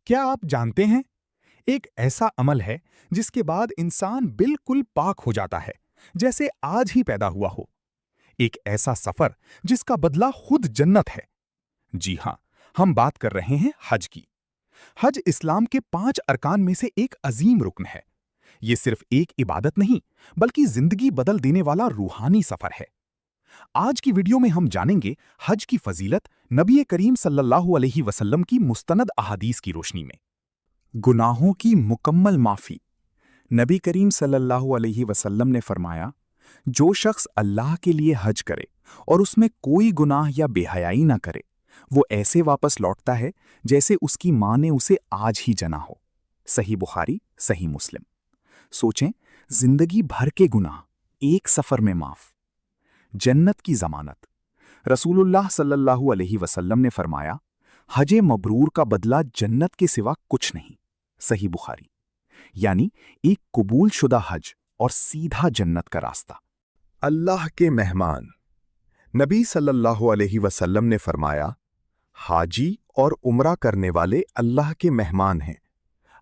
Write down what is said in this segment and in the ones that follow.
क्या आप जानते हैं, एक ऐसा अमल है जिसके बाद इंसान बिल्कुल पाक हो जाता है, जैसे आज ही पैदा हुआ हो। एक ऐसा सफर जिसका बदला खुद जन्नत है। जी हां, हम बात कर रहे हैं हज की। हज इस्लाम के 5 अरकान में से एक अजीम रुकन है। ये सिर्फ एक इबादत नहीं, बल्कि जिंदगी बदल देने वाला रूहानी सफर है। आज की वीडियो में हम जानेंगे हज की फजीलत नबी करीम सल्लल्लाहु अलैहि वसल्लम की मुस्तनद अहादीस की रोशनी में। गुनाहों की मुकम्मल माफ़ी। नबी करीम सल्लल्लाहु अलैहि वसल्लम ने फरमाया, जो शख्स अल्लाह के लिए हज करे और उसमें कोई गुनाह या बेहयाई ना करे, वो ऐसे वापस लौटता है जैसे उसकी माँ ने उसे आज ही जना हो। सही बुखारी, सही मुस्लिम। सोचें, जिंदगी भर के गुनाह एक सफर में माफ। जन्नत की जमानत। रसूलुल्लाह सल्लल्लाहु अलैहि वसल्लम ने फरमाया, हजे मबरूर का बदला जन्नत के सिवा कुछ नहीं। सही बुखारी। यानी एक कबूल शुदा हज और सीधा जन्नत का रास्ता। अल्लाह के मेहमान। नबी सल्लल्लाहु अलैहि वसल्लम ने फरमाया, हाजी और उम्रा करने वाले अल्लाह के मेहमान हैं।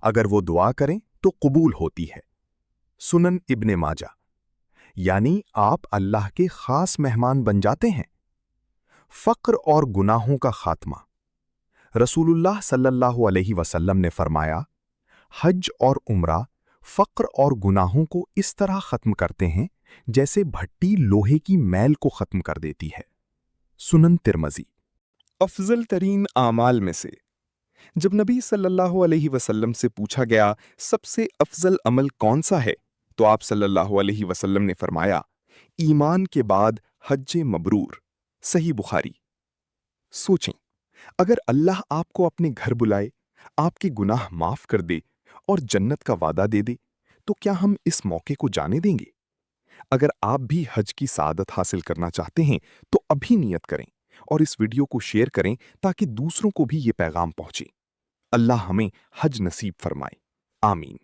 अगर वो दुआ करें तो कबूल होती है। सुनन इब्ने माजा। यानी आप अल्लाह के खास मेहमान बन जाते हैं। फ़क्र और गुनाहों का खात्मा। रसूलुल्लाह सल्लल्लाहु अलैहि वसल्लम ने फरमाया, हज और उम्रा फ़क्र और गुनाहों को इस तरह ख़त्म करते हैं जैसे भट्टी लोहे की मैल को ख़त्म कर देती है। सुनन तिरमज़ी। अफजल तरीन आमाल में से। जब नबी सल्लल्लाहु अलैहि वसल्लम से पूछा गया सबसे अफजल अमल कौन सा है, तो आप सल्लल्लाहु अलैहि वसल्लम ने फरमाया, ईमान के बाद हज मबरूर। सही बुखारी। सोचें, अगर अल्लाह आपको अपने घर बुलाए, आपके गुनाह माफ कर दे और जन्नत का वादा दे दे, तो क्या हम इस मौके को जाने देंगे? अगर आप भी हज की सादत हासिल करना चाहते हैं तो अभी नियत करें और इस वीडियो को शेयर करें ताकि दूसरों को भी ये पैगाम पहुंचे। अल्लाह हमें हज नसीब फरमाए। आमीन।